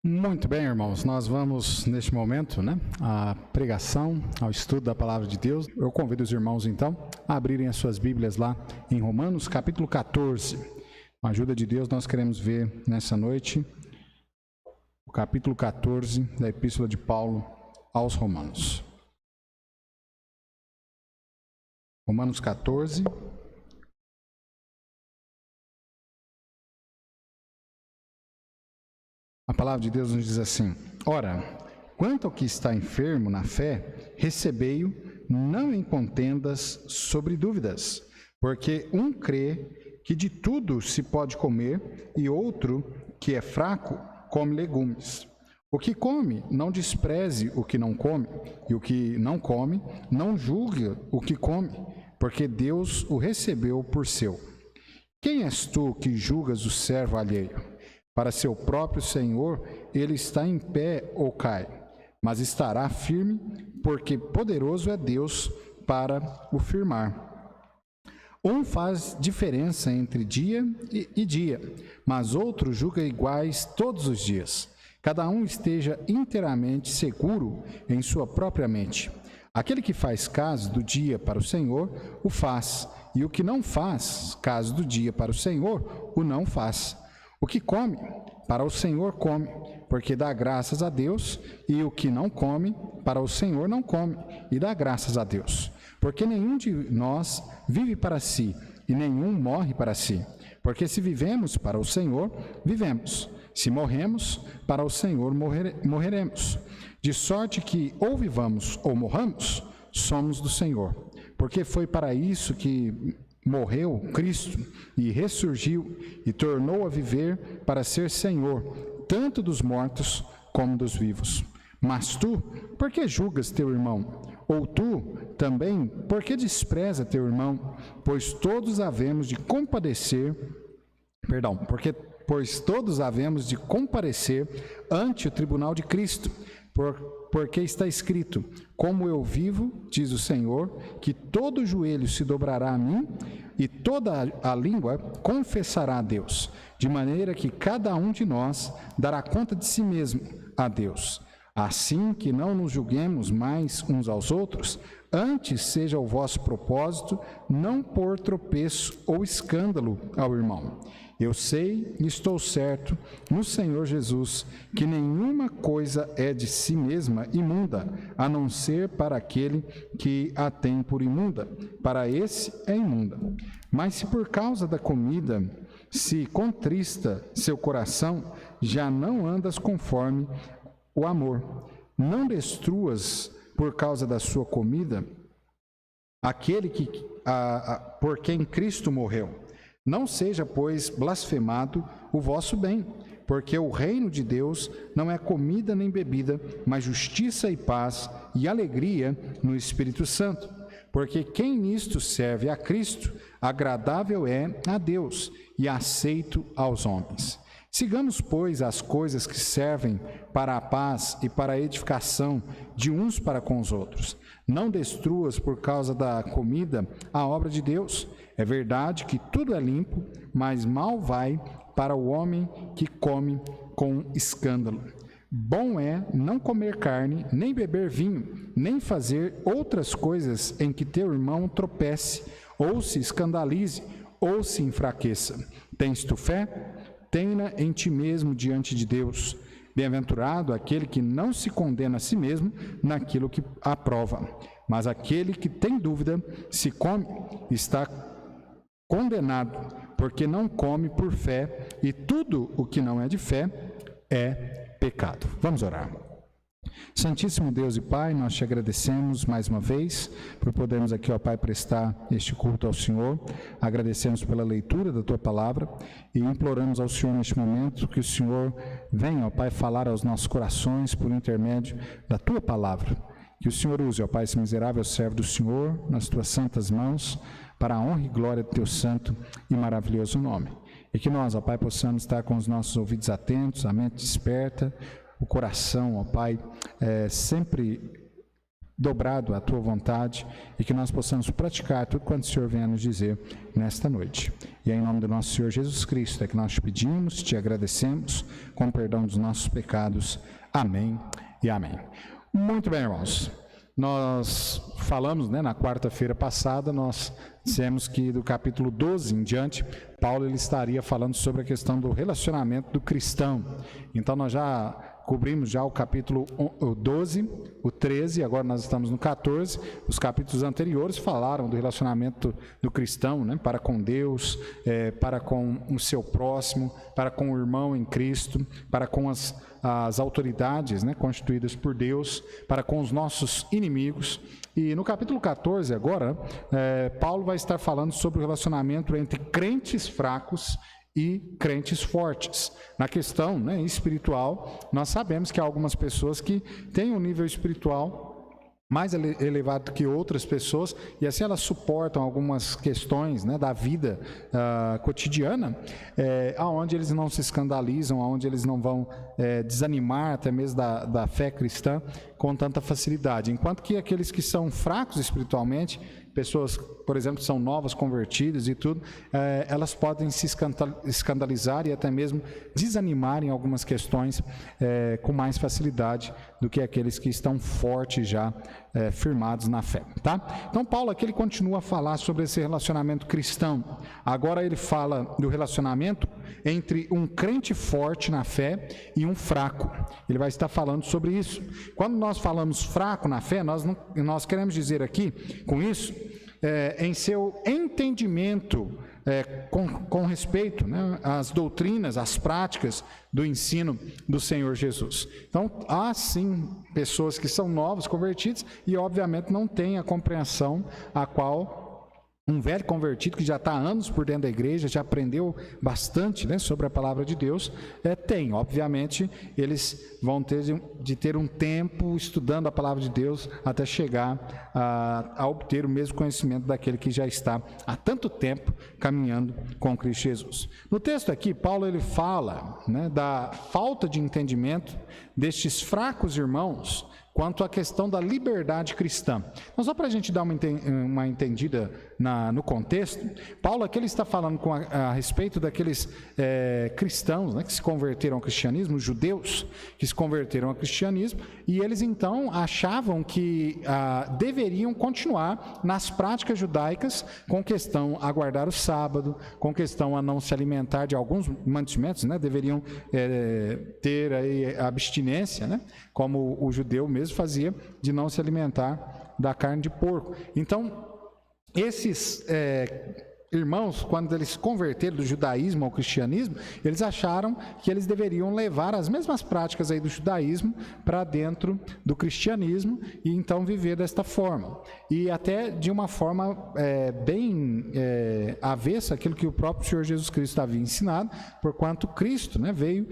Muito bem, irmãos, nós vamos neste momento, à pregação, ao estudo da Palavra de Deus. Eu convido os irmãos, então, a abrirem as suas Bíblias lá em Romanos, capítulo 14. Com a ajuda de Deus, nós queremos ver nessa noite o capítulo 14 da Epístola de Paulo aos Romanos. Romanos 14. A palavra de Deus nos diz assim: Ora, quanto ao que está enfermo na fé, recebei-o, não em contendas sobre dúvidas, porque um crê que de tudo se pode comer, e outro, que é fraco, come legumes. O que come, não despreze o que não come, e o que não come, não julgue o que come, porque Deus o recebeu por seu. Quem és tu que julgas o servo alheio? Para seu próprio Senhor, ele está em pé ou cai, mas estará firme, porque poderoso é Deus para o firmar. Um faz diferença entre dia e dia, mas outro julga iguais todos os dias. Cada um esteja inteiramente seguro em sua própria mente. Aquele que faz caso do dia para o Senhor, o faz, e o que não faz caso do dia para o Senhor, o não faz. O que come, para o Senhor come, porque dá graças a Deus, e o que não come, para o Senhor não come, e dá graças a Deus. Porque nenhum de nós vive para si, e nenhum morre para si. Porque se vivemos para o Senhor, vivemos. Se morremos, para o Senhor morreremos. De sorte que ou vivamos ou morramos, somos do Senhor. Porque foi para isso que morreu Cristo e ressurgiu e tornou a viver para ser Senhor, tanto dos mortos como dos vivos. Mas tu, por que julgas teu irmão? Ou tu, também, por que despreza teu irmão? Pois todos havemos de comparecer ante o tribunal de Cristo, porque está escrito: como eu vivo, diz o Senhor, que todo joelho se dobrará a mim e toda a língua confessará a Deus, de maneira que cada um de nós dará conta de si mesmo a Deus. Assim que não nos julguemos mais uns aos outros, antes seja o vosso propósito não pôr tropeço ou escândalo ao irmão. Eu sei e estou certo no Senhor Jesus que nenhuma coisa é de si mesma imunda, a não ser para aquele que a tem por imunda. Para esse é imunda. Mas se por causa da comida se contrista seu coração, já não andas conforme o amor. Não destruas por causa da sua comida aquele por quem Cristo morreu. Não seja, pois, blasfemado o vosso bem, porque o reino de Deus não é comida nem bebida, mas justiça e paz e alegria no Espírito Santo. Porque quem nisto serve a Cristo, agradável é a Deus e aceito aos homens. Sigamos, pois, as coisas que servem para a paz e para a edificação de uns para com os outros. Não destruas por causa da comida a obra de Deus. É verdade que tudo é limpo, mas mal vai para o homem que come com escândalo. Bom é não comer carne, nem beber vinho, nem fazer outras coisas em que teu irmão tropece, ou se escandalize, ou se enfraqueça. Tens tu fé? Tenha em ti mesmo diante de Deus. Bem-aventurado aquele que não se condena a si mesmo naquilo que aprova. Mas aquele que tem dúvida, se come, está condenado, porque não come por fé, e tudo o que não é de fé é pecado. Vamos orar. Santíssimo Deus e Pai, nós te agradecemos mais uma vez por podermos aqui, ó Pai, prestar este culto ao Senhor. Agradecemos pela leitura da Tua Palavra e imploramos ao Senhor neste momento que o Senhor venha, ó Pai, falar aos nossos corações por intermédio da Tua Palavra. Que o Senhor use, ó Pai, esse miserável servo do Senhor nas Tuas santas mãos, para a honra e glória do Teu santo e maravilhoso nome. E que nós, ó Pai, possamos estar com os nossos ouvidos atentos, a mente desperta, o coração, ó Pai, sempre dobrado à tua vontade e que nós possamos praticar tudo quanto o Senhor vem a nos dizer nesta noite. E é em nome do nosso Senhor Jesus Cristo é que nós te pedimos, te agradecemos, com perdão dos nossos pecados. Amém e amém. Muito bem, irmãos. Nós falamos, na quarta-feira passada, nós dissemos que do capítulo 12 em diante, Paulo ele estaria falando sobre a questão do relacionamento do cristão. Então nós já cobrimos já o capítulo 12, o 13, agora nós estamos no 14. Os capítulos anteriores falaram do relacionamento do cristão, para com Deus, para com o seu próximo, para com o irmão em Cristo, para com as autoridades, constituídas por Deus, para com os nossos inimigos. E no capítulo 14 agora, Paulo vai estar falando sobre o relacionamento entre crentes fracos e crentes fortes. Na questão espiritual, nós sabemos que há algumas pessoas que têm um nível espiritual mais elevado que outras pessoas, e assim elas suportam algumas questões da vida cotidiana, aonde eles não se escandalizam, aonde eles não vão desanimar até mesmo da fé cristã com tanta facilidade, enquanto que aqueles que são fracos espiritualmente, pessoas, por exemplo, que são novas, convertidas e tudo, elas podem se escandalizar e até mesmo desanimar em algumas questões com mais facilidade do que aqueles que estão fortes já, firmados na fé, tá? Então Paulo aqui ele continua a falar sobre esse relacionamento cristão. Agora ele fala do relacionamento entre um crente forte na fé e um fraco. Ele vai estar falando sobre isso. Quando nós falamos fraco na fé, nós queremos dizer aqui, com isso, em seu entendimento com respeito às doutrinas, às práticas do ensino do Senhor Jesus. Então, há sim pessoas que são novos, convertidos, e obviamente não têm a compreensão a qual um velho convertido que já está há anos por dentro da igreja, já aprendeu bastante sobre a palavra de Deus, tem. Obviamente, eles vão ter de ter um tempo estudando a palavra de Deus até chegar a obter o mesmo conhecimento daquele que já está há tanto tempo caminhando com Cristo Jesus. No texto aqui, Paulo ele fala da falta de entendimento destes fracos irmãos quanto à questão da liberdade cristã. Então, só para a gente dar uma entendida no contexto, Paulo aqui ele está falando a respeito daqueles cristãos que se converteram ao cristianismo, os judeus que se converteram ao cristianismo, e eles então achavam que deveriam continuar nas práticas judaicas com questão a guardar o sábado, com questão a não se alimentar de alguns mantimentos, deveriam ter aí a abstinência, como o judeu mesmo fazia, de não se alimentar da carne de porco. Então, esses irmãos, quando eles se converteram do judaísmo ao cristianismo, eles acharam que eles deveriam levar as mesmas práticas aí do judaísmo para dentro do cristianismo e então viver desta forma. E até de uma forma bem avessa aquilo que o próprio Senhor Jesus Cristo havia ensinado, porquanto Cristo veio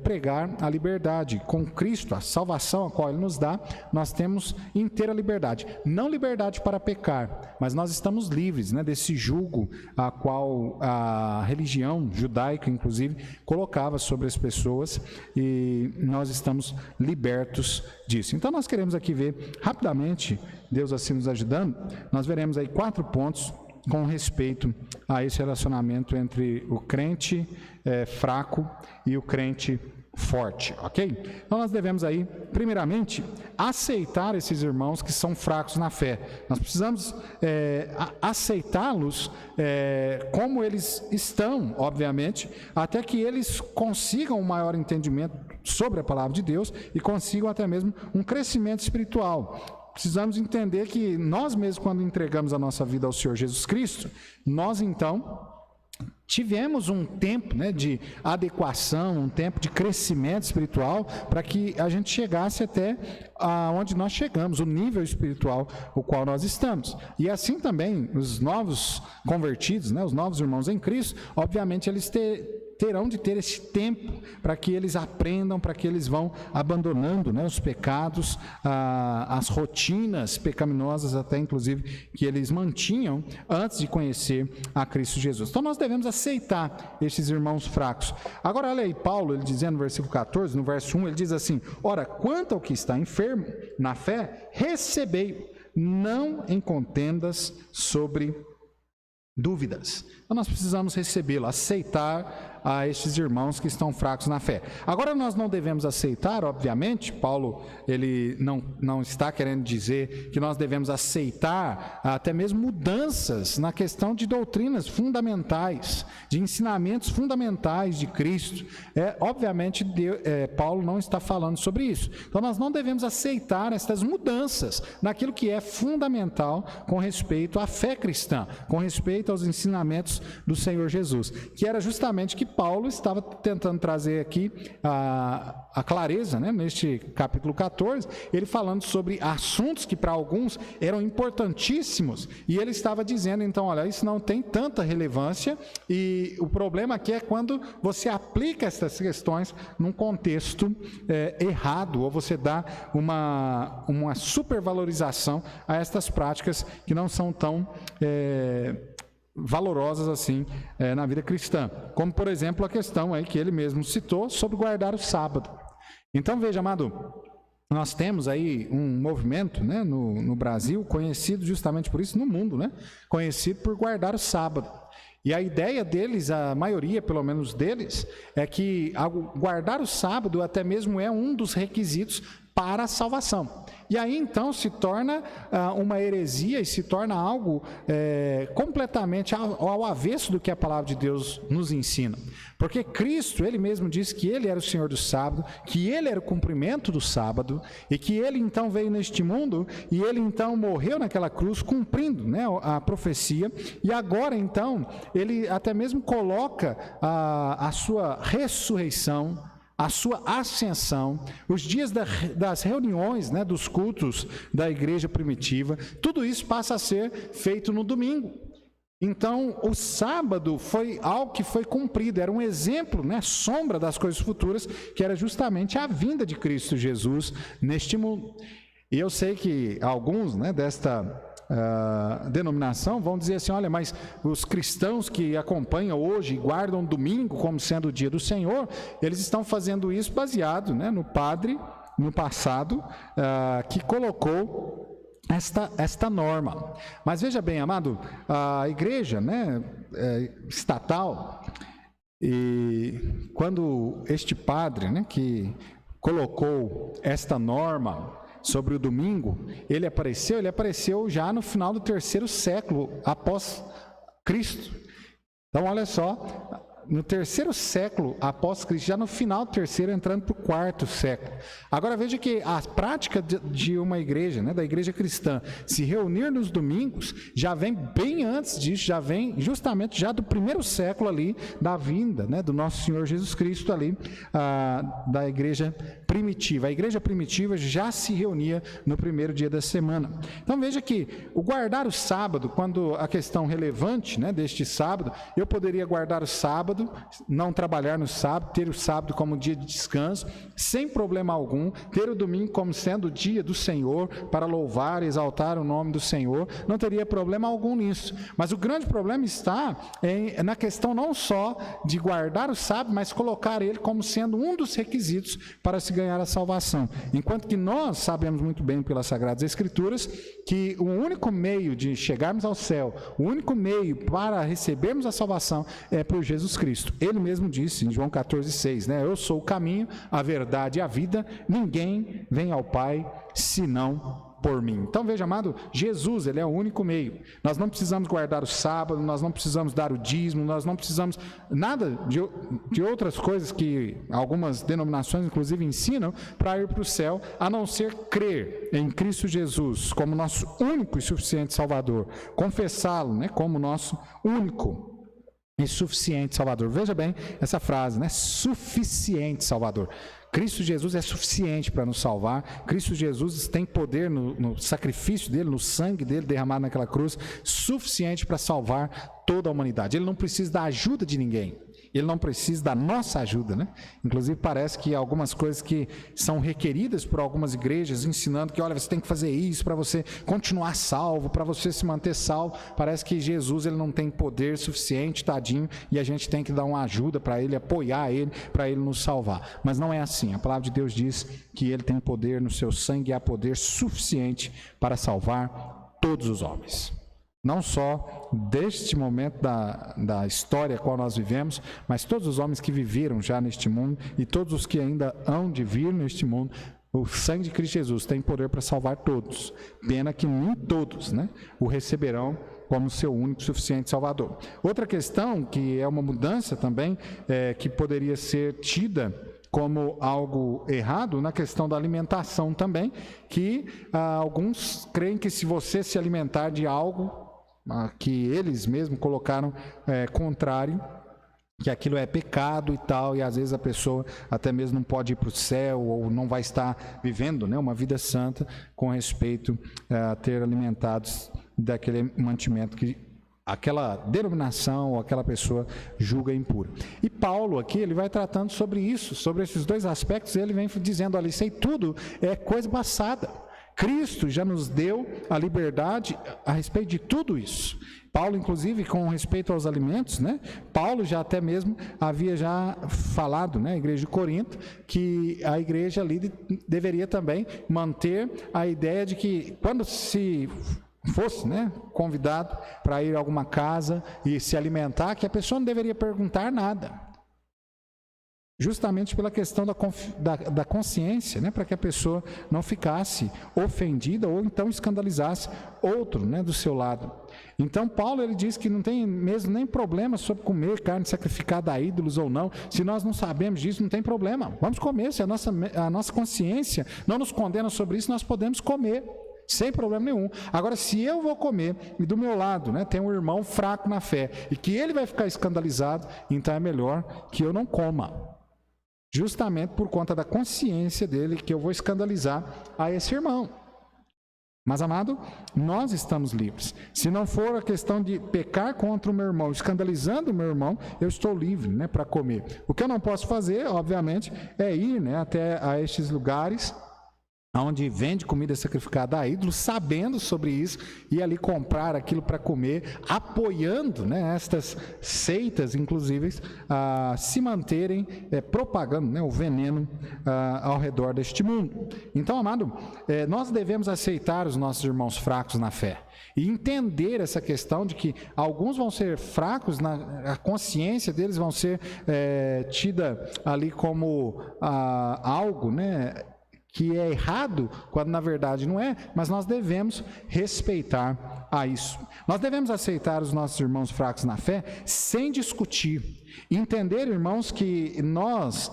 pregar a liberdade. Com Cristo, a salvação a qual Ele nos dá, nós temos inteira liberdade. Não liberdade para pecar, mas nós estamos livres desse jugo a qual a religião judaica, inclusive, colocava sobre as pessoas, e nós estamos libertos disso. Então, nós queremos aqui ver rapidamente, Deus assim nos ajudando, nós veremos aí 4 pontos com respeito a esse relacionamento entre o crente fraco e o crente forte, ok? Então nós devemos aí, primeiramente, aceitar esses irmãos que são fracos na fé. Nós precisamos aceitá-los como eles estão, obviamente, até que eles consigam um maior entendimento sobre a palavra de Deus e consigam até mesmo um crescimento espiritual. Precisamos entender que nós mesmos, quando entregamos a nossa vida ao Senhor Jesus Cristo, nós então tivemos um tempo de adequação, um tempo de crescimento espiritual para que a gente chegasse até onde nós chegamos, o nível espiritual o qual nós estamos. E assim também os novos convertidos, os novos irmãos em Cristo, obviamente eles terão de ter esse tempo para que eles aprendam, para que eles vão abandonando, né, os pecados, as rotinas pecaminosas, até inclusive que eles mantinham antes de conhecer a Cristo Jesus. Então nós devemos aceitar esses irmãos fracos. Agora olha aí Paulo, ele dizendo no versículo 14, no verso 1, ele diz assim: ora, quanto ao que está enfermo na fé, recebei, não em contendas sobre dúvidas. Então nós precisamos recebê-lo, aceitar a estes irmãos que estão fracos na fé. Agora nós não devemos aceitar, obviamente, Paulo ele não está querendo dizer que nós devemos aceitar até mesmo mudanças na questão de doutrinas fundamentais, de ensinamentos fundamentais de Cristo. Obviamente Paulo não está falando sobre isso. Então nós não devemos aceitar estas mudanças naquilo que é fundamental com respeito à fé cristã, com respeito aos ensinamentos do Senhor Jesus, que era justamente que Paulo estava tentando trazer aqui a clareza, né, neste capítulo 14, ele falando sobre assuntos que para alguns eram importantíssimos, e ele estava dizendo, então, olha, isso não tem tanta relevância, e o problema aqui é quando você aplica essas questões num contexto errado, ou você dá uma supervalorização a estas práticas que não são tão valorosas assim na vida cristã, como por exemplo a questão aí que ele mesmo citou sobre guardar o sábado. Então veja, amado, nós temos aí um movimento, né, no Brasil, conhecido justamente por isso, no mundo, né, conhecido por guardar o sábado. E a ideia deles, a maioria pelo menos deles, é que guardar o sábado até mesmo é um dos requisitos para a salvação. E aí então se torna uma heresia e se torna algo completamente ao avesso do que a palavra de Deus nos ensina. Porque Cristo, ele mesmo disse que ele era o Senhor do sábado, que ele era o cumprimento do sábado, e que ele então veio neste mundo e ele então morreu naquela cruz cumprindo, né, a profecia, e agora então ele até mesmo coloca a sua ressurreição, a sua ascensão, os dias das reuniões, né, dos cultos da igreja primitiva, tudo isso passa a ser feito no domingo. Então, o sábado foi algo que foi cumprido, era um exemplo, né, sombra das coisas futuras, que era justamente a vinda de Cristo Jesus neste mundo. E eu sei que alguns, né, desta denominação vão dizer assim, olha, mas os cristãos que acompanham hoje e guardam domingo como sendo o dia do Senhor, eles estão fazendo isso baseado, né, no padre, no passado, que colocou esta norma. Mas veja bem, amado, a igreja, né, estatal, e quando este padre, né, que colocou esta norma sobre o domingo, ele apareceu já no final do 3º século após Cristo. Então, olha só, no 3º século após Cristo, já no final do 3º, entrando para o 4º século. Agora veja que a prática de uma igreja, né, da igreja cristã, se reunir nos domingos, já vem bem antes disso, já vem justamente já do 1º século ali, da vinda, né, do nosso Senhor Jesus Cristo ali, da igreja primitiva. A igreja primitiva já se reunia no 1º dia da semana. Então veja que o guardar o sábado, quando a questão relevante, né, deste sábado, eu poderia guardar o sábado, não trabalhar no sábado, ter o sábado como dia de descanso, sem problema algum, ter o domingo como sendo o dia do Senhor, para louvar e exaltar o nome do Senhor, não teria problema algum nisso. Mas o grande problema está na questão não só de guardar o sábado, mas colocar ele como sendo um dos requisitos para se ganhar a salvação. Enquanto que nós sabemos muito bem pelas Sagradas Escrituras que o único meio de chegarmos ao céu, o único meio para recebermos a salvação é por Jesus Cristo. Ele mesmo disse em João 14,6, né? Eu sou o caminho, a verdade e a vida, ninguém vem ao Pai senão por mim. Então veja, amado, Jesus, ele é o único meio. Nós não precisamos guardar o sábado, nós não precisamos dar o dízimo, nós não precisamos nada de outras coisas que algumas denominações inclusive ensinam para ir para o céu, a não ser crer em Cristo Jesus como nosso único e suficiente Salvador, confessá-lo, né, como nosso único e suficiente Salvador. Veja bem essa frase, né? Suficiente Salvador. Cristo Jesus é suficiente para nos salvar. Cristo Jesus tem poder no sacrifício dele, no sangue dele derramado naquela cruz, suficiente para salvar toda a humanidade. Ele não precisa da ajuda de ninguém. Ele não precisa da nossa ajuda, né? Inclusive parece que algumas coisas que são requeridas por algumas igrejas, ensinando que, olha, você tem que fazer isso para você continuar salvo, para você se manter salvo. Parece que Jesus, ele não tem poder suficiente, tadinho, e a gente tem que dar uma ajuda para ele, apoiar ele, para ele nos salvar. Mas não é assim. A palavra de Deus diz que ele tem poder no seu sangue e há poder suficiente para salvar todos os homens. Não só deste momento da história a qual nós vivemos, mas todos os homens que viveram já neste mundo e todos os que ainda hão de vir neste mundo, o sangue de Cristo Jesus tem poder para salvar todos. Pena que nem todos, né, o receberão como seu único suficiente Salvador. Outra questão, que é uma mudança também, que poderia ser tida como algo errado na questão da alimentação também, que alguns creem que se você se alimentar de algo que eles mesmos colocaram contrário, que aquilo é pecado e tal, e às vezes a pessoa até mesmo não pode ir para o céu ou não vai estar vivendo, né, uma vida santa com respeito a ter alimentados daquele mantimento que aquela denominação ou aquela pessoa julga impuro. E Paulo aqui, ele vai tratando sobre isso, sobre esses dois aspectos, ele vem dizendo, olha, isso aí tudo é coisa passada. Cristo já nos deu a liberdade a respeito de tudo isso. Paulo, inclusive, com respeito aos alimentos, né? Paulo já até mesmo havia já falado, né, a igreja de Corinto, que a igreja ali deveria também manter a ideia de que quando se fosse, né, convidado para ir a alguma casa e se alimentar, que a pessoa não deveria perguntar nada. Justamente pela questão da consciência, né, para que a pessoa não ficasse ofendida ou então escandalizasse outro, né, do seu lado. Então Paulo, ele diz que não tem mesmo nem problema sobre comer carne sacrificada a ídolos ou não. Se nós não sabemos disso, não tem problema. Vamos comer, se a nossa consciência não nos condena sobre isso, nós podemos comer, sem problema nenhum. Agora, se eu vou comer e do meu lado, né, tem um irmão fraco na fé e que ele vai ficar escandalizado, então é melhor que eu não coma. Justamente por conta da consciência dele, que eu vou escandalizar a esse irmão. Mas, amado, nós estamos livres. Se não for a questão de pecar contra o meu irmão, escandalizando o meu irmão, eu estou livre, né, para comer. O que eu não posso fazer, obviamente, é ir, né, até a estes lugares onde vende comida sacrificada a ídolos, sabendo sobre isso, e ali comprar aquilo para comer, apoiando, né, estas seitas, inclusive, a se manterem propagando, né, o veneno ao redor deste mundo. Então, amado, nós devemos aceitar os nossos irmãos fracos na fé e entender essa questão de que alguns vão ser fracos, a consciência deles vão ser tida ali como algo, né, que é errado, quando na verdade não é, mas nós devemos respeitar a isso. Nós devemos aceitar os nossos irmãos fracos na fé sem discutir. Entender, irmãos, que nós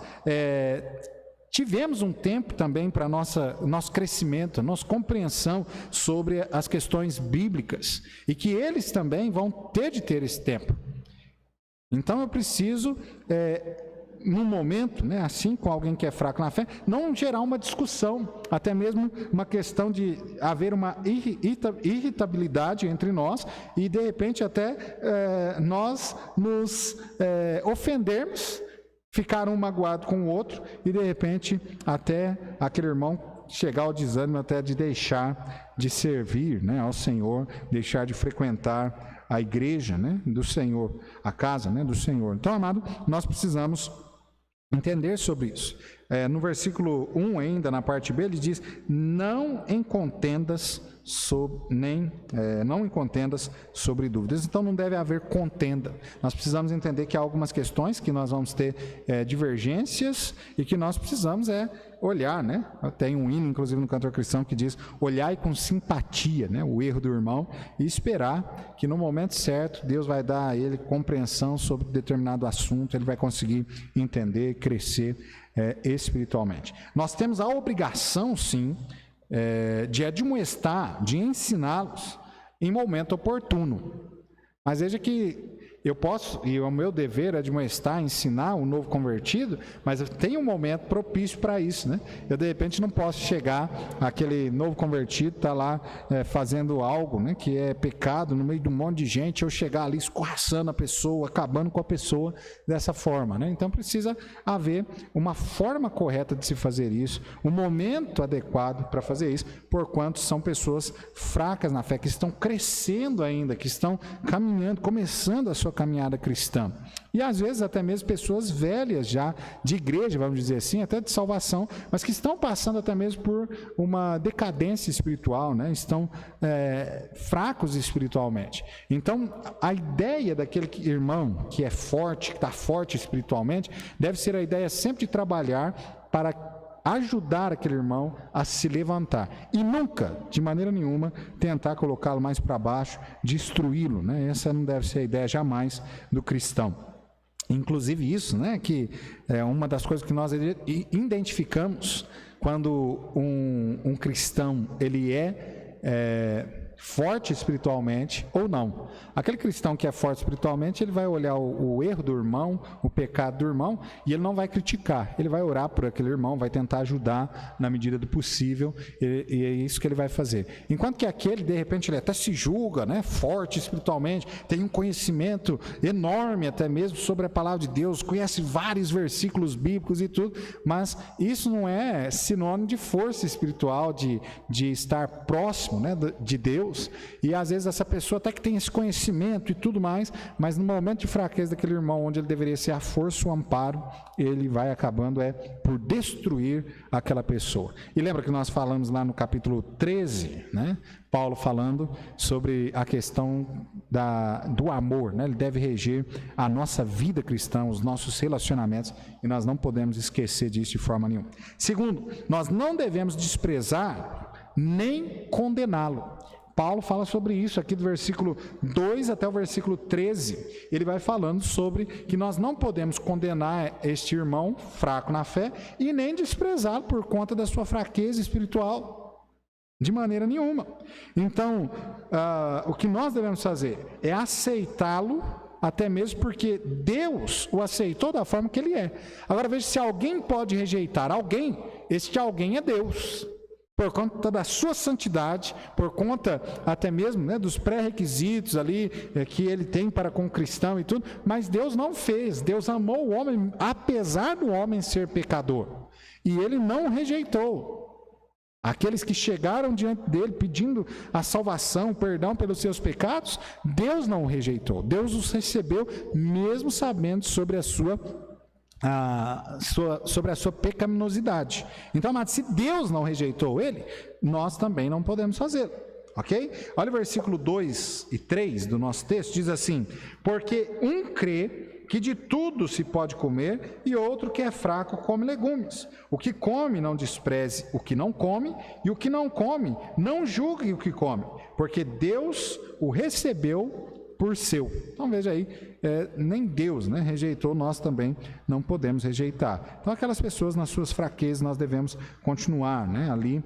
tivemos um tempo também para nosso crescimento, nossa compreensão sobre as questões bíblicas, e que eles também vão ter de ter esse tempo. Então eu preciso num momento, né, assim, com alguém que é fraco na fé, não gerar uma discussão, até mesmo uma questão de haver uma irritabilidade entre nós e, de repente, até nós nos ofendermos, ficar um magoado com o outro e, de repente, até aquele irmão chegar ao desânimo até de deixar de servir, né, ao Senhor, deixar de frequentar a igreja, né, do Senhor, a casa, né, do Senhor. Então, amado, nós precisamos entender sobre isso. No versículo 1 ainda, na parte B, ele diz, não em contendas sobre dúvidas. Então não deve haver contenda. Nós precisamos entender que há algumas questões que nós vamos ter divergências e que nós precisamos olhar, né? Tem um hino, inclusive no Cantor Cristão, que diz, olhai com simpatia, né, o erro do irmão e esperar que no momento certo Deus vai dar a ele compreensão sobre determinado assunto, ele vai conseguir entender, crescer espiritualmente. Nós temos a obrigação, sim, de admoestar, de ensiná-los em momento oportuno. Mas veja que eu posso, e o meu dever é admoestar, ensinar o novo convertido, mas tem um momento propício para isso, né? Eu, de repente, não posso chegar, aquele novo convertido está lá fazendo algo, né, que é pecado, no meio de um monte de gente, eu chegar ali escorraçando a pessoa, acabando com a pessoa dessa forma, né? Então, precisa haver uma forma correta de se fazer isso, um momento adequado para fazer isso, porquanto são pessoas fracas na fé, que estão crescendo ainda, que estão caminhando, começando a sua caminhada cristã. E às vezes até mesmo pessoas velhas já, de igreja, vamos dizer assim, até de salvação, mas que estão passando até mesmo por uma decadência espiritual, né? Estão fracos espiritualmente. Então, a ideia daquele irmão que é forte, que está forte espiritualmente, deve ser a ideia sempre de trabalhar para ajudar aquele irmão a se levantar e nunca, de maneira nenhuma, tentar colocá-lo mais para baixo, destruí-lo, né? Essa não deve ser a ideia jamais do cristão. Inclusive isso, né, que é uma das coisas que nós identificamos quando um cristão ele é forte espiritualmente ou não. Aquele cristão que é forte espiritualmente, ele vai olhar o erro do irmão, o pecado do irmão, e ele não vai criticar, ele vai orar por aquele irmão, vai tentar ajudar na medida do possível, e é isso que ele vai fazer. Enquanto que aquele, de repente, ele até se julga, né, forte espiritualmente, tem um conhecimento enorme até mesmo sobre a palavra de Deus, conhece vários versículos bíblicos e tudo, mas isso não é sinônimo de força espiritual, de estar próximo, né, de Deus. E às vezes essa pessoa até que tem esse conhecimento e tudo mais, mas no momento de fraqueza daquele irmão, onde ele deveria ser a força, o amparo, ele vai acabando por destruir aquela pessoa. E lembra que nós falamos lá no capítulo 13, né? Paulo falando sobre a questão do amor, né? Ele deve reger a nossa vida cristã, os nossos relacionamentos, e nós não podemos esquecer disso de forma nenhuma. Segundo, nós não devemos desprezar nem condená-lo. Paulo fala sobre isso aqui do versículo 2 até o versículo 13. Ele vai falando sobre que nós não podemos condenar este irmão fraco na fé e nem desprezá-lo por conta da sua fraqueza espiritual, de maneira nenhuma. Então, o que nós devemos fazer é aceitá-lo, até mesmo porque Deus o aceitou da forma que ele é. Agora veja, se alguém pode rejeitar alguém, este alguém é Deus. Por conta da sua santidade, por conta até mesmo, né, dos pré-requisitos ali que ele tem para com o cristão e tudo, mas Deus não fez, Deus amou o homem, apesar do homem ser pecador, e ele não rejeitou. Aqueles que chegaram diante dele pedindo a salvação, perdão pelos seus pecados, Deus não o rejeitou, Deus os recebeu mesmo sabendo sobre a sua pecaminosidade. Então, amados, se Deus não rejeitou ele, nós também não podemos fazê-lo, ok? Olha o versículo 2 e 3 do nosso texto, diz assim: porque um crê que de tudo se pode comer, e outro que é fraco come legumes. O que come não despreze o que não come, e o que não come não julgue o que come, porque Deus o recebeu por seu. Então veja aí, nem Deus, né, rejeitou, nós também não podemos rejeitar. Então aquelas pessoas nas suas fraquezas nós devemos continuar, né, ali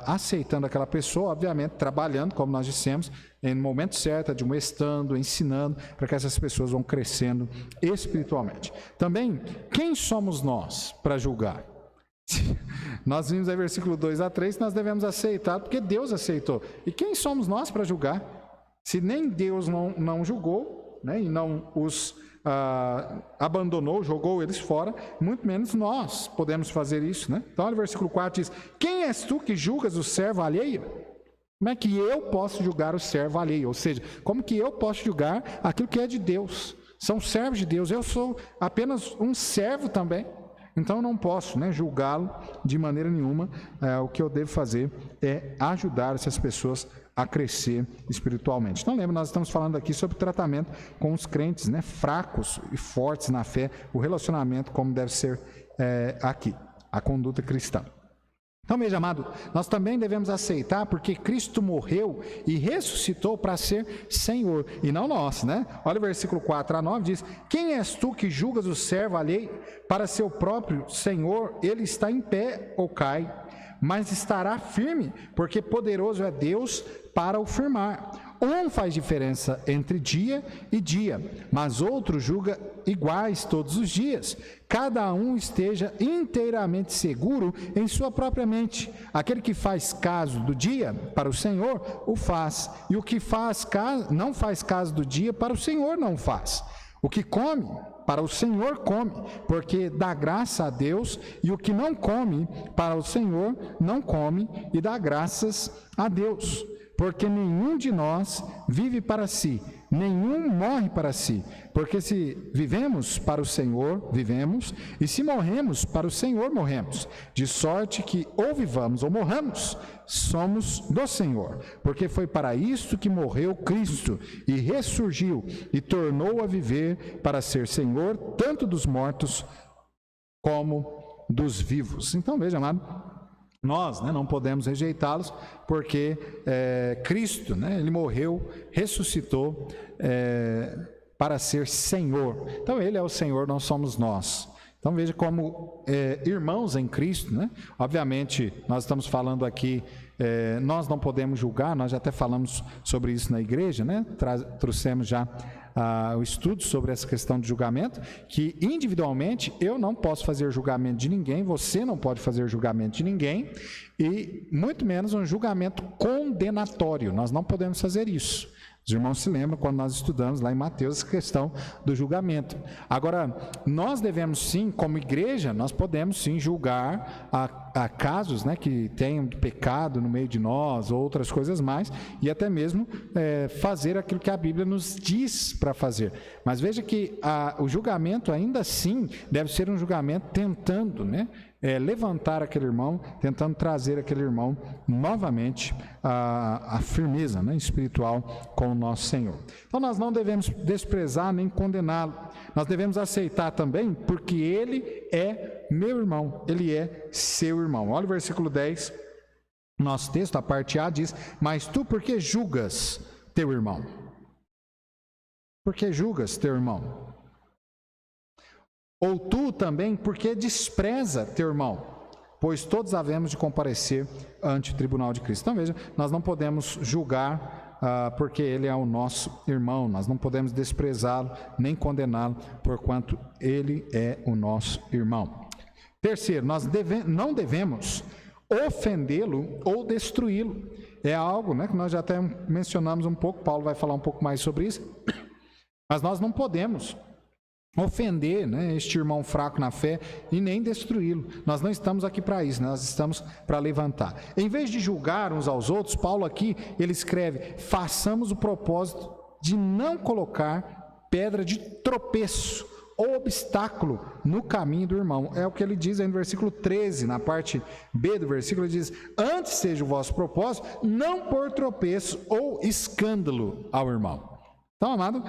aceitando aquela pessoa, obviamente trabalhando, como nós dissemos, no momento certo, admoestando, ensinando, para que essas pessoas vão crescendo espiritualmente. Também, quem somos nós para julgar? Nós vimos aí versículo 2 a 3 que nós devemos aceitar, porque Deus aceitou. E quem somos nós para julgar? Se nem Deus não julgou, né, e não os abandonou, jogou eles fora, muito menos nós podemos fazer isso, né? Então, olha o versículo 4 diz: quem és tu que julgas o servo alheio? Como é que eu posso julgar o servo alheio? Ou seja, como que eu posso julgar aquilo que é de Deus? São servos de Deus, eu sou apenas um servo também. Então, eu não posso, né, julgá-lo de maneira nenhuma. O que eu devo fazer é ajudar essas pessoas a crescer espiritualmente. Então, lembra, nós estamos falando aqui sobre o tratamento com os crentes, né, fracos e fortes na fé, o relacionamento como deve ser aqui, a conduta cristã. Então, meu amado, nós também devemos aceitar, porque Cristo morreu e ressuscitou para ser Senhor, e não nós, né? Olha o versículo 4 a 9, diz: quem és tu que julgas o servo alheio? Para seu próprio Senhor, ele está em pé ou cai, mas estará firme, porque poderoso é Deus para o firmar. Um faz diferença entre dia e dia, mas outro julga iguais todos os dias. Cada um esteja inteiramente seguro em sua própria mente. Aquele que faz caso do dia para o Senhor, o faz. E o que não faz caso do dia para o Senhor, não faz. O que come, para o Senhor come, porque dá graça a Deus, e o que não come, para o Senhor não come, e dá graças a Deus. Porque nenhum de nós vive para si, nenhum morre para si. Porque se vivemos para o Senhor, vivemos, e se morremos para o Senhor, morremos. De sorte que ou vivamos ou morramos, somos do Senhor. Porque foi para isto que morreu Cristo, e ressurgiu, e tornou a viver para ser Senhor, tanto dos mortos como dos vivos. Então, veja, amado, nós não podemos rejeitá-los, porque Cristo, ele morreu, ressuscitou para ser Senhor. Então, Ele é o Senhor, nós somos nós. Então, veja como irmãos em Cristo, obviamente, nós estamos falando aqui, nós não podemos julgar, nós já até falamos sobre isso na igreja, trouxemos já o estudo sobre essa questão de julgamento, que individualmente eu não posso fazer julgamento de ninguém, você não pode fazer julgamento de ninguém, e muito menos um julgamento condenatório, nós não podemos fazer isso. Os irmãos se lembram quando nós estudamos lá em Mateus a questão do julgamento. Agora, nós devemos sim, como igreja, nós podemos sim julgar a casos que tenham pecado no meio de nós, ou outras coisas mais, e até mesmo fazer aquilo que a Bíblia nos diz para fazer. Mas veja que o julgamento ainda assim deve ser um julgamento tentando, levantar aquele irmão, tentando trazer aquele irmão novamente à firmeza espiritual com o nosso Senhor. Então nós não devemos desprezar nem condená-lo, nós devemos aceitar também, porque ele é meu irmão, ele é seu irmão. Olha o versículo 10, nosso texto, a parte A diz: mas tu por que julgas teu irmão? Por que julgas teu irmão? Ou tu também, porque despreza teu irmão? Pois todos havemos de comparecer ante o tribunal de Cristo. Então veja, nós não podemos julgar porque ele é o nosso irmão, nós não podemos desprezá-lo, nem condená-lo, porquanto ele é o nosso irmão. Terceiro, nós não devemos ofendê-lo ou destruí-lo. É algo que nós já até mencionamos um pouco, Paulo vai falar um pouco mais sobre isso, mas nós não podemos ofender este irmão fraco na fé e nem destruí-lo. Nós não estamos aqui para isso, nós estamos para levantar. Em vez de julgar uns aos outros, Paulo aqui, ele escreve: façamos o propósito de não colocar pedra de tropeço ou obstáculo no caminho do irmão. É o que ele diz aí no versículo 13, na parte B do versículo, ele diz: antes seja o vosso propósito não pôr tropeço ou escândalo ao irmão. Então, amado,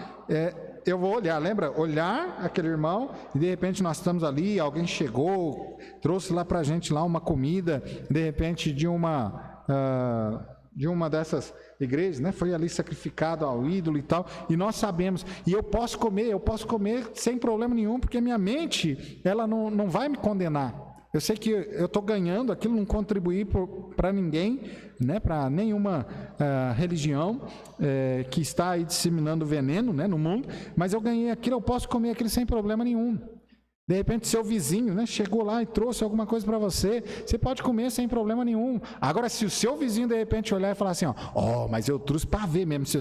eu vou olhar, lembra? Olhar aquele irmão e de repente nós estamos ali, alguém chegou, trouxe lá para a gente lá uma comida, de repente de uma dessas igrejas, foi ali sacrificado ao ídolo e tal, e nós sabemos, e eu posso comer sem problema nenhum, porque a minha mente, ela não vai me condenar. Eu sei que eu estou ganhando aquilo, não contribuí para ninguém, para nenhuma religião que está aí disseminando veneno no mundo, mas eu ganhei aquilo, eu posso comer aquilo sem problema nenhum. De repente, seu vizinho chegou lá e trouxe alguma coisa para você, você pode comer sem problema nenhum. Agora, se o seu vizinho, de repente, olhar e falar assim, mas eu trouxe para ver mesmo se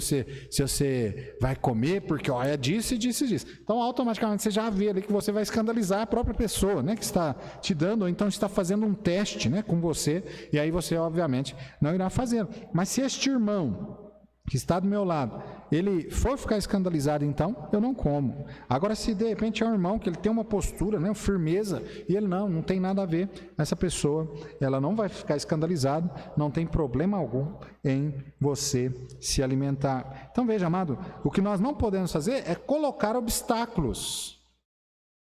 você vai comer, porque é disso e disso e disso. Então, automaticamente, você já vê ali que você vai escandalizar a própria pessoa, que está te dando, ou então está fazendo um teste com você, e aí você, obviamente, não irá fazê-lo. Mas se este irmão que está do meu lado, ele for ficar escandalizado, então eu não como. Agora, se de repente é um irmão que ele tem uma postura, firmeza, e ele não tem nada a ver, essa pessoa, ela não vai ficar escandalizada, não tem problema algum em você se alimentar. Então veja, amado, o que nós não podemos fazer é colocar obstáculos,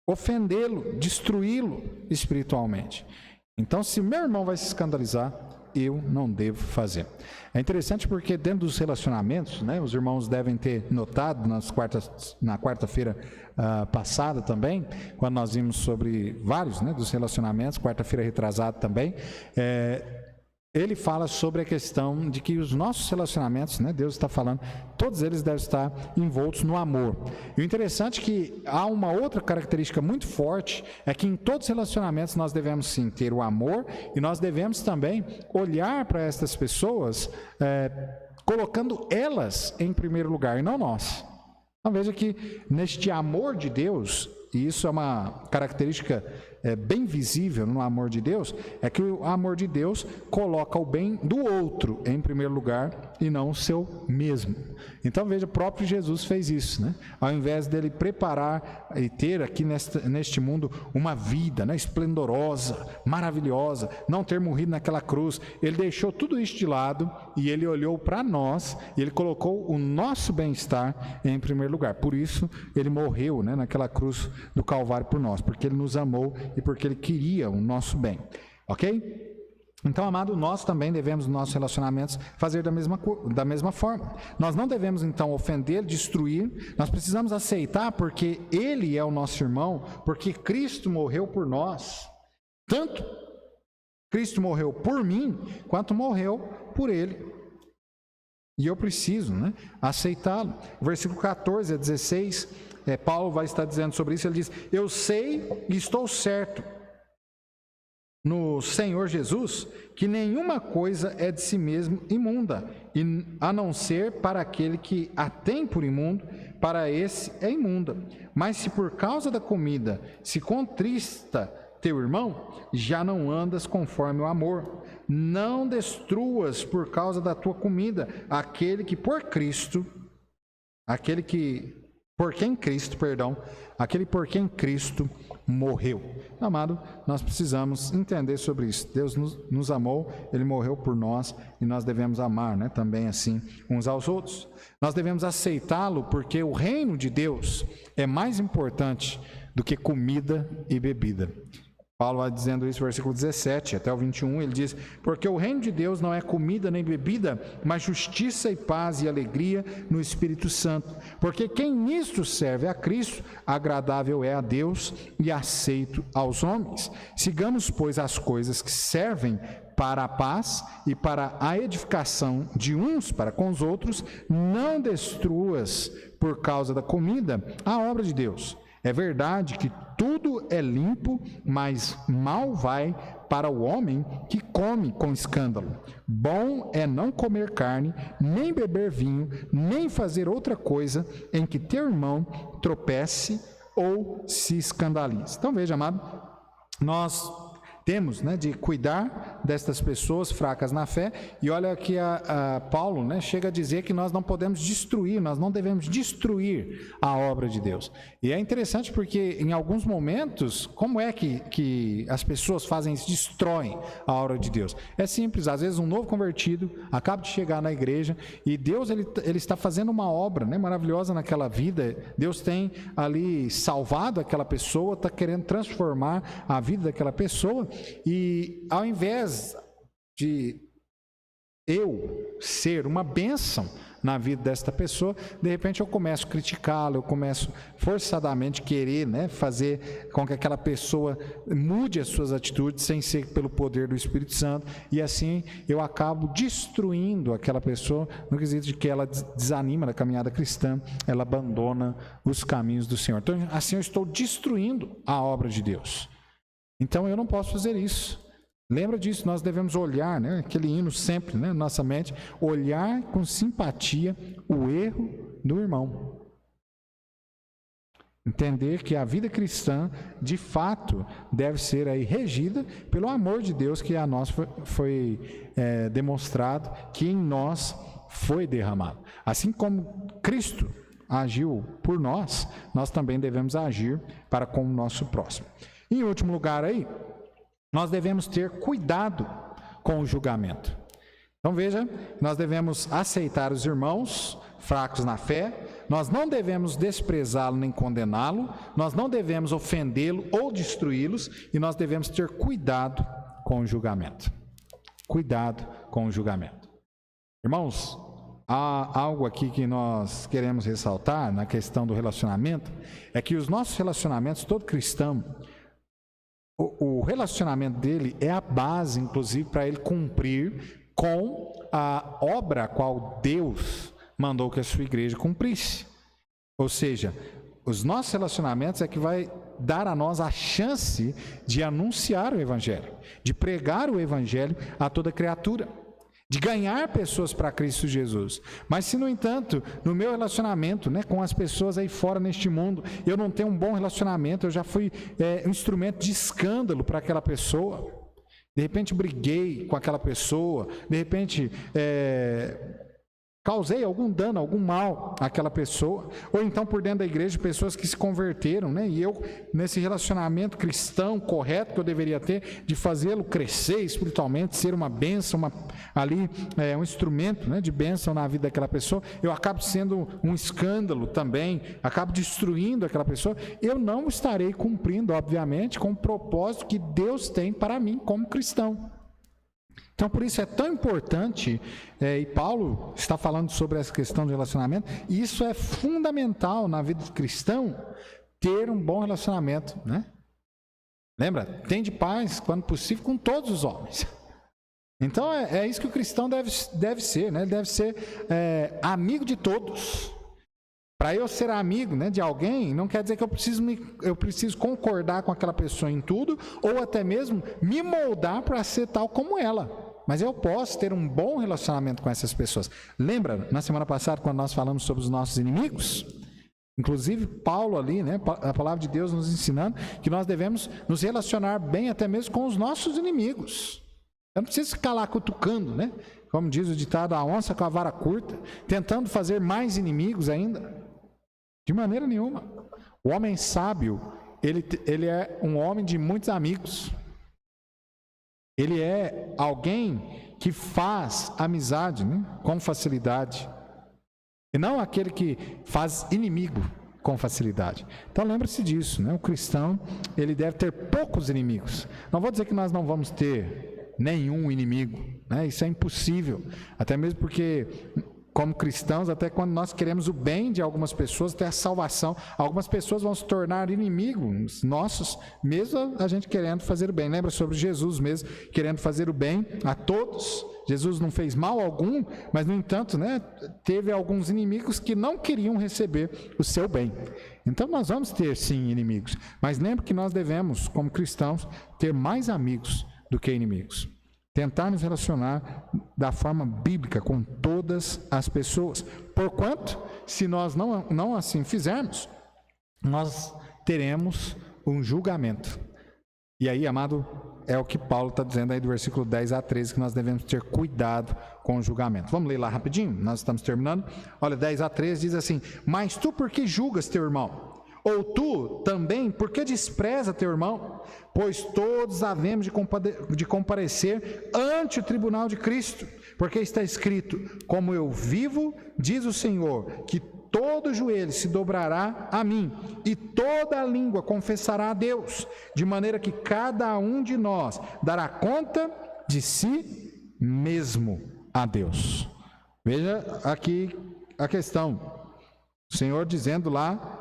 ofendê-lo, destruí-lo espiritualmente. Então, se meu irmão vai se escandalizar, eu não devo fazer. É interessante porque dentro dos relacionamentos, os irmãos devem ter notado na quarta-feira passada também, quando nós vimos sobre vários dos relacionamentos, quarta-feira retrasada também, ele fala sobre a questão de que os nossos relacionamentos, né, Deus está falando, todos eles devem estar envoltos no amor. E o interessante é que há uma outra característica muito forte, é que em todos os relacionamentos nós devemos sim ter o amor, e nós devemos também olhar para estas pessoas, colocando elas em primeiro lugar, e não nós. Então veja que neste amor de Deus, e isso é uma característica bem visível no amor de Deus, é que o amor de Deus coloca o bem do outro em primeiro lugar e não o seu mesmo. Então veja, o próprio Jesus fez isso, né? Ao invés dele preparar e ter aqui neste mundo uma vida, né, esplendorosa, maravilhosa, não ter morrido naquela cruz, ele deixou tudo isso de lado e ele olhou para nós e ele colocou o nosso bem-estar em primeiro lugar. Por isso ele morreu, né, naquela cruz do Calvário por nós, porque ele nos amou e porque ele queria o nosso bem, ok? Então, amado, nós também devemos, nos nossos relacionamentos, fazer da mesma forma. Nós não devemos, então, ofender, destruir, nós precisamos aceitar porque ele é o nosso irmão, porque Cristo morreu por nós. Tanto Cristo morreu por mim, quanto morreu por ele. E eu preciso, né, aceitá-lo. Versículo 14 a 16, Paulo vai estar dizendo sobre isso, ele diz: eu sei e estou certo no Senhor Jesus que nenhuma coisa é de si mesmo imunda, a não ser para aquele que a tem por imundo, para esse é imunda. Mas se por causa da comida se contrista teu irmão, já não andas conforme o amor. Não destruas por causa da tua comida aquele por quem Cristo morreu. Amado, nós precisamos entender sobre isso. Deus nos amou, ele morreu por nós e nós devemos amar, né, também assim uns aos outros. Nós devemos aceitá-lo porque o reino de Deus é mais importante do que comida e bebida. Paulo vai dizendo isso no versículo 17 até o 21, ele diz: porque o reino de Deus não é comida nem bebida, mas justiça e paz e alegria no Espírito Santo. Porque quem nisto serve a Cristo, agradável é a Deus e aceito aos homens. Sigamos, pois, as coisas que servem para a paz e para a edificação de uns para com os outros. Não destruas por causa da comida a obra de Deus. É verdade que tudo é limpo, mas mal vai para o homem que come com escândalo. Bom é não comer carne, nem beber vinho, nem fazer outra coisa em que teu irmão tropece ou se escandalize. Então veja, amado, nós temos, né, de cuidar destas pessoas fracas na fé, e olha que Paulo, né, chega a dizer que nós não podemos destruir, nós não devemos destruir a obra de Deus. E é interessante porque em alguns momentos, como é que as pessoas fazem isso, destroem a obra de Deus? É simples, às vezes um novo convertido acaba de chegar na igreja e Deus ele está fazendo uma obra, né, maravilhosa naquela vida. Deus tem ali salvado aquela pessoa, está querendo transformar a vida daquela pessoa. E ao invés de eu ser uma bênção na vida desta pessoa, de repente eu começo a criticá-la, eu começo forçadamente querer, né, fazer com que aquela pessoa mude as suas atitudes sem ser pelo poder do Espírito Santo, e assim eu acabo destruindo aquela pessoa no quesito de que ela desanima da caminhada cristã, ela abandona os caminhos do Senhor. Então assim eu estou destruindo a obra de Deus. Então eu não posso fazer isso. Lembra disso, nós devemos olhar, né, aquele hino sempre, né, na nossa mente, olhar com simpatia o erro do irmão. Entender que a vida cristã, de fato, deve ser aí regida pelo amor de Deus que a nós foi demonstrado, que em nós foi derramado. Assim como Cristo agiu por nós, nós também devemos agir para com o nosso próximo. Em último lugar aí, nós devemos ter cuidado com o julgamento. Então veja, nós devemos aceitar os irmãos fracos na fé, nós não devemos desprezá-lo nem condená-lo, nós não devemos ofendê-lo ou destruí-los, e nós devemos ter cuidado com o julgamento. Cuidado com o julgamento. Irmãos, há algo aqui que nós queremos ressaltar na questão do relacionamento, é que os nossos relacionamentos, todo cristão, o relacionamento dele é a base, inclusive, para ele cumprir com a obra a qual Deus mandou que a sua igreja cumprisse. Ou seja, os nossos relacionamentos é que vai dar a nós a chance de anunciar o Evangelho, de pregar o Evangelho a toda criatura, de ganhar pessoas para Cristo Jesus. Mas se, no entanto, no meu relacionamento, né, com as pessoas aí fora neste mundo, eu não tenho um bom relacionamento, eu já fui um instrumento de escândalo para aquela pessoa, de repente briguei com aquela pessoa, de repente causei algum dano, algum mal àquela pessoa, ou então por dentro da igreja, pessoas que se converteram, né? E eu, nesse relacionamento cristão correto que eu deveria ter, de fazê-lo crescer espiritualmente, ser uma bênção, um instrumento, né, de bênção na vida daquela pessoa, eu acabo sendo um escândalo também, acabo destruindo aquela pessoa, eu não estarei cumprindo, obviamente, com o propósito que Deus tem para mim como cristão. Então, por isso é tão importante, e Paulo está falando sobre essa questão de relacionamento, e isso é fundamental na vida do cristão, ter um bom relacionamento, né? Lembra? Tem de paz, quando possível, com todos os homens. Então, é isso que o cristão deve ser, né? Ele deve ser amigo de todos. Para eu ser amigo, né, de alguém, não quer dizer que eu preciso concordar com aquela pessoa em tudo, ou até mesmo me moldar para ser tal como ela. Mas eu posso ter um bom relacionamento com essas pessoas. Lembra, na semana passada, quando nós falamos sobre os nossos inimigos? Inclusive, Paulo ali, né, a palavra de Deus nos ensinando que nós devemos nos relacionar bem até mesmo com os nossos inimigos. Eu não preciso ficar lá cutucando, né? Como diz o ditado, a onça com a vara curta, tentando fazer mais inimigos ainda. De maneira nenhuma. O homem sábio, ele é um homem de muitos amigos. Ele é alguém que faz amizade, né, com facilidade. E não aquele que faz inimigo com facilidade. Então lembre-se disso, né? O cristão, ele deve ter poucos inimigos. Não vou dizer que nós não vamos ter nenhum inimigo, né? Isso é impossível. Até mesmo porque, como cristãos, até quando nós queremos o bem de algumas pessoas, até a salvação, algumas pessoas vão se tornar inimigos nossos, mesmo a gente querendo fazer o bem. Lembra sobre Jesus mesmo, querendo fazer o bem a todos. Jesus não fez mal algum, mas, no entanto, né, teve alguns inimigos que não queriam receber o seu bem. Então, nós vamos ter, sim, inimigos. Mas lembre que nós devemos, como cristãos, ter mais amigos do que inimigos. Tentar nos relacionar da forma bíblica com todas as pessoas. Porquanto, se nós não assim fizermos, nós teremos um julgamento. E aí, amado, é o que Paulo está dizendo aí do versículo 10 a 13, que nós devemos ter cuidado com o julgamento. Vamos ler lá rapidinho? Nós estamos terminando. Olha, 10 a 13 diz assim: mas tu por que julgas teu irmão? Ou tu também, por que despreza teu irmão? Pois todos havemos de comparecer ante o tribunal de Cristo, porque está escrito: como eu vivo, diz o Senhor, que todo joelho se dobrará a mim, e toda língua confessará a Deus, de maneira que cada um de nós dará conta de si mesmo a Deus. Veja aqui a questão. O Senhor dizendo lá,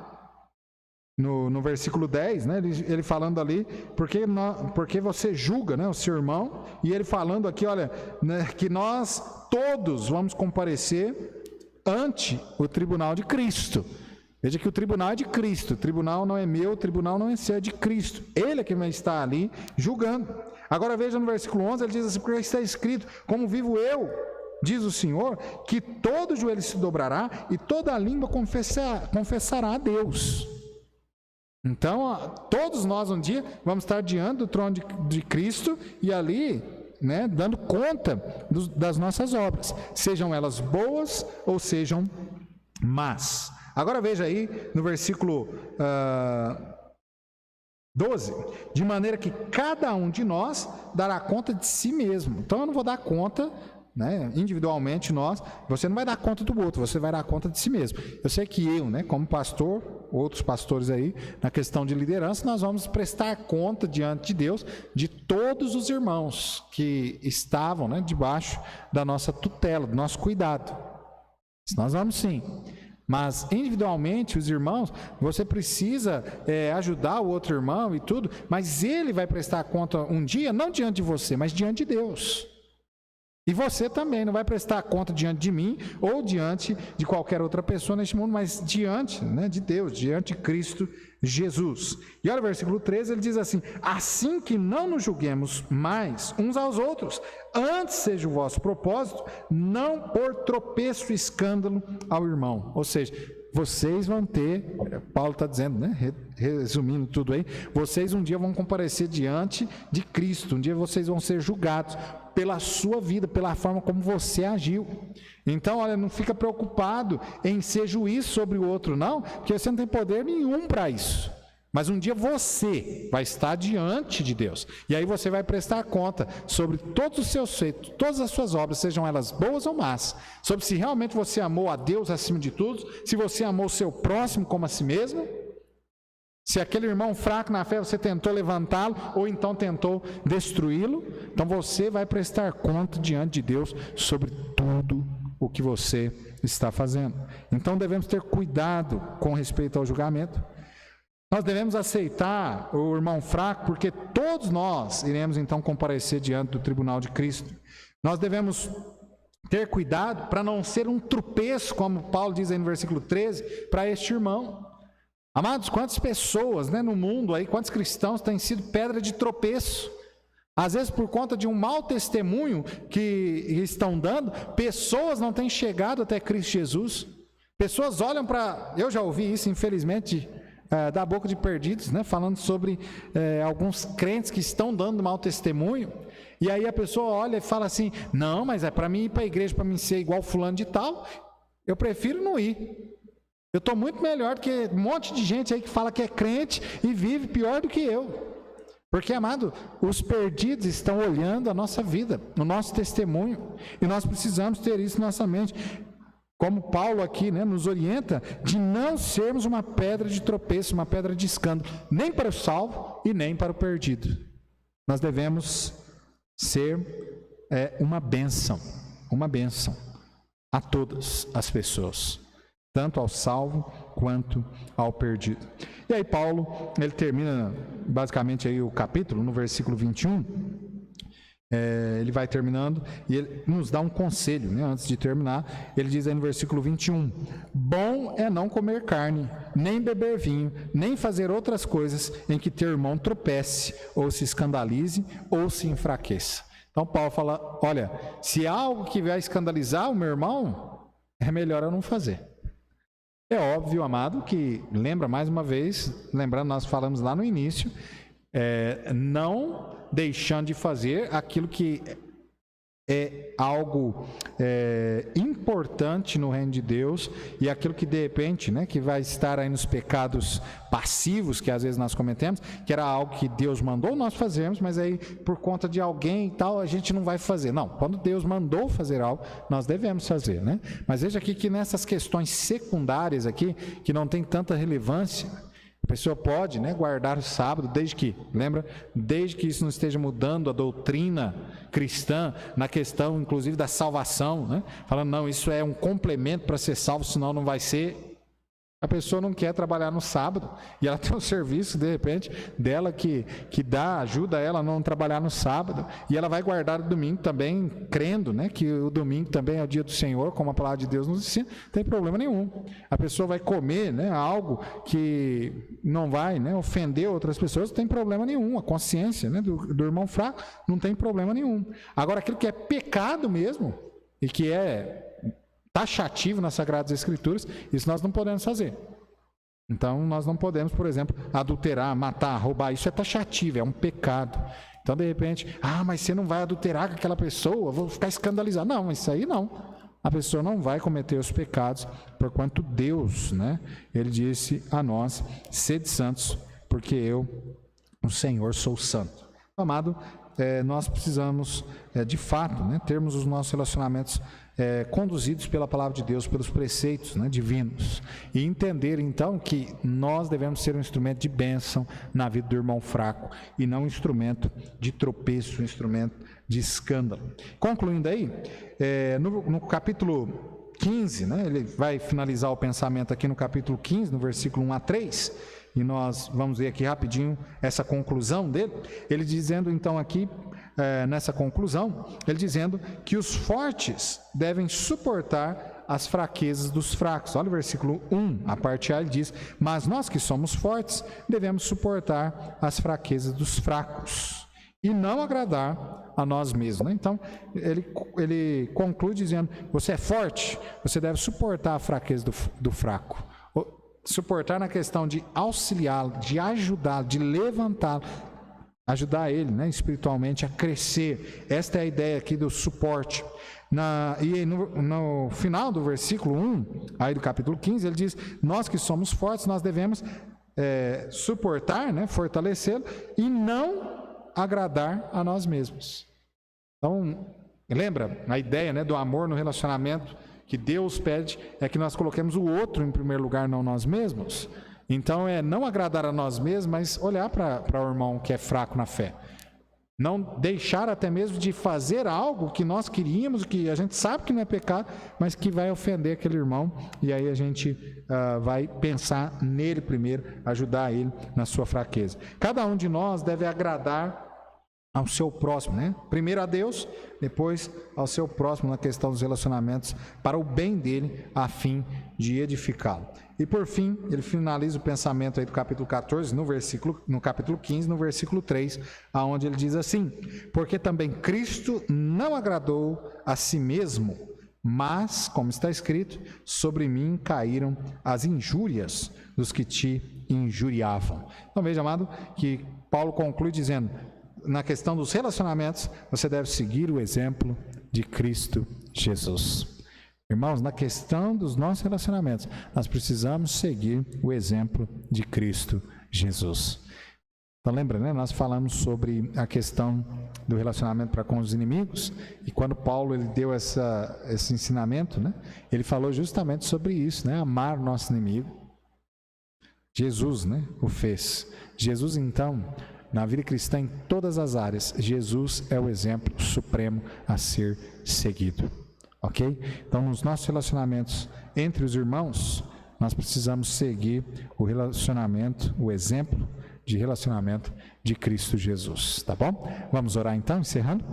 no versículo 10, né, ele falando ali, porque você julga, né, o seu irmão, e ele falando aqui, olha, né, que nós todos vamos comparecer ante o tribunal de Cristo. Veja que o tribunal é de Cristo, o tribunal não é meu, o tribunal não é seu, é de Cristo. Ele é quem vai estar ali julgando. Agora veja no versículo 11, ele diz assim: porque está escrito: como vivo eu, diz o Senhor, que todo joelho se dobrará e toda língua confessará a Deus. Então, todos nós um dia vamos estar diante do trono de Cristo e ali, né, dando conta das nossas obras, sejam elas boas ou sejam más. Agora veja aí no versículo 12, de maneira que cada um de nós dará conta de si mesmo. Então eu não vou dar conta, né, individualmente você não vai dar conta do outro, você vai dar conta de si mesmo. Eu sei que eu, né, como pastor, outros pastores aí, na questão de liderança, nós vamos prestar conta diante de Deus de todos os irmãos que estavam, né, debaixo da nossa tutela, do nosso cuidado. Nós vamos sim. Mas individualmente, os irmãos, você precisa ajudar o outro irmão e tudo, mas ele vai prestar conta um dia, não diante de você, mas diante de Deus. E você também não vai prestar conta diante de mim ou diante de qualquer outra pessoa neste mundo, mas diante, né, de Deus, diante de Cristo Jesus. E olha o versículo 13, ele diz assim: assim que não nos julguemos mais uns aos outros, antes seja o vosso propósito não pôr tropeço e escândalo ao irmão. Ou seja, vocês vão ter, Paulo está dizendo, né, resumindo tudo aí, vocês um dia vão comparecer diante de Cristo, um dia vocês vão ser julgados pela sua vida, pela forma como você agiu. Então, olha, não fica preocupado em ser juiz sobre o outro, não, porque você não tem poder nenhum para isso. Mas um dia você vai estar diante de Deus, e aí você vai prestar conta sobre todos os seus feitos, todas as suas obras, sejam elas boas ou más, sobre se realmente você amou a Deus acima de tudo, se você amou o seu próximo como a si mesmo, se aquele irmão fraco na fé você tentou levantá-lo ou então tentou destruí-lo. Então você vai prestar conta diante de Deus sobre tudo o que você está fazendo. Então devemos ter cuidado com respeito ao julgamento. Nós devemos aceitar o irmão fraco, porque todos nós iremos então comparecer diante do tribunal de Cristo. Nós devemos ter cuidado para não ser um tropeço, como Paulo diz aí no versículo 13, para este irmão. Amados, quantas pessoas, né, no mundo aí, quantos cristãos têm sido pedra de tropeço? Às vezes por conta de um mau testemunho que estão dando, pessoas não têm chegado até Cristo Jesus. Pessoas olham para, eu já ouvi isso infelizmente, da boca de perdidos, né, falando sobre alguns crentes que estão dando mau testemunho, e aí a pessoa olha e fala assim: não, mas é para mim ir para a igreja, para mim ser igual fulano de tal, eu prefiro não ir. Eu estou muito melhor do que um monte de gente aí que fala que é crente e vive pior do que eu. Porque, amado, os perdidos estão olhando a nossa vida, o nosso testemunho, e nós precisamos ter isso na nossa mente. Como Paulo aqui, né, nos orienta de não sermos uma pedra de tropeço, uma pedra de escândalo, nem para o salvo e nem para o perdido. Nós devemos ser uma bênção a todas as pessoas, tanto ao salvo quanto ao perdido. E aí Paulo, ele termina basicamente aí o capítulo, no versículo 21, ele vai terminando e ele nos dá um conselho, né, antes de terminar. Ele diz aí no versículo 21, bom é não comer carne, nem beber vinho, nem fazer outras coisas em que teu irmão tropece, ou se escandalize, ou se enfraqueça. Então Paulo fala, olha, se há algo que vai escandalizar o meu irmão, é melhor eu não fazer. É óbvio, amado, que, lembra mais uma vez, lembrando, nós falamos lá no início, não deixando de fazer aquilo que é algo importante no reino de Deus, e aquilo que de repente, né, que vai estar aí nos pecados passivos que às vezes nós cometemos, que era algo que Deus mandou nós fazermos, mas aí por conta de alguém e tal, a gente não vai fazer. Não, quando Deus mandou fazer algo, nós devemos fazer, né? Mas veja aqui que nessas questões secundárias aqui, que não tem tanta relevância, a pessoa pode, né, guardar o sábado, desde que isso não esteja mudando a doutrina cristã, na questão, inclusive, da salvação, né? Falando, não, isso é um complemento para ser salvo, senão não vai ser. A pessoa não quer trabalhar no sábado, e ela tem um serviço, de repente, dela que ajuda ela a não trabalhar no sábado, e ela vai guardar o domingo também, crendo, né, que o domingo também é o dia do Senhor, como a palavra de Deus nos ensina, não tem problema nenhum. A pessoa vai comer, né, algo que não vai, né, ofender outras pessoas, não tem problema nenhum. A consciência, né, do irmão fraco não tem problema nenhum. Agora, aquilo que é pecado mesmo, e que é taxativo nas Sagradas Escrituras, isso nós não podemos fazer. Então, nós não podemos, por exemplo, adulterar, matar, roubar. Isso é taxativo, é um pecado. Então, de repente, mas você não vai adulterar com aquela pessoa, vou ficar escandalizado. Não, isso aí não. A pessoa não vai cometer os pecados, porquanto Deus, né, ele disse a nós, sede santos, porque eu, o Senhor, sou santo. Amado, nós precisamos, de fato, né, termos os nossos relacionamentos conduzidos pela palavra de Deus, pelos preceitos, né, divinos, e entender então que nós devemos ser um instrumento de bênção na vida do irmão fraco, e não um instrumento de tropeço, um instrumento de escândalo. Concluindo aí, no capítulo 15, né? Ele vai finalizar o pensamento aqui no capítulo 15, no versículo 1 a 3, e nós vamos ver aqui rapidinho essa conclusão dele. Ele dizendo então aqui, nessa conclusão, ele dizendo que os fortes devem suportar as fraquezas dos fracos. Olha o versículo 1, a parte A, ele diz: mas nós que somos fortes devemos suportar as fraquezas dos fracos e não agradar a nós mesmos, né? Então, ele conclui dizendo: você é forte, você deve suportar a fraqueza do fraco. Suportar na questão de auxiliá-lo, de ajudá-lo, de levantá-lo, ajudar ele, né, espiritualmente a crescer. Esta é a ideia aqui do suporte. E no final do versículo 1, aí do capítulo 15, ele diz: nós que somos fortes, nós devemos suportar, né, fortalecê-lo e não agradar a nós mesmos. Então, lembra a ideia, né, do amor no relacionamento, que Deus pede é que nós coloquemos o outro em primeiro lugar, não nós mesmos. Então, é não agradar a nós mesmos, mas olhar para o irmão que é fraco na fé. Não deixar até mesmo de fazer algo que nós queríamos, que a gente sabe que não é pecado, mas que vai ofender aquele irmão. E aí a gente vai pensar nele primeiro, ajudar ele na sua fraqueza. Cada um de nós deve agradar ao seu próximo, né? Primeiro a Deus, depois ao seu próximo na questão dos relacionamentos, para o bem dele, a fim de edificá-lo. E por fim, ele finaliza o pensamento aí do capítulo 14, no capítulo 15, no versículo 3, aonde ele diz assim: porque também Cristo não agradou a si mesmo, mas, como está escrito, sobre mim caíram as injúrias dos que te injuriavam. Então veja, amado, que Paulo conclui dizendo: na questão dos relacionamentos, você deve seguir o exemplo de Cristo Jesus. Irmãos, na questão dos nossos relacionamentos, nós precisamos seguir o exemplo de Cristo Jesus. Então lembra, né? Nós falamos sobre a questão do relacionamento para com os inimigos, e quando Paulo ele deu esse ensinamento, né? Ele falou justamente sobre isso, né? Amar o nosso inimigo. Jesus, né, o fez. Jesus, então, na vida cristã, em todas as áreas, Jesus é o exemplo supremo a ser seguido, ok? Então, nos nossos relacionamentos entre os irmãos, nós precisamos seguir o relacionamento, o exemplo de relacionamento de Cristo Jesus, tá bom? Vamos orar então, encerrando?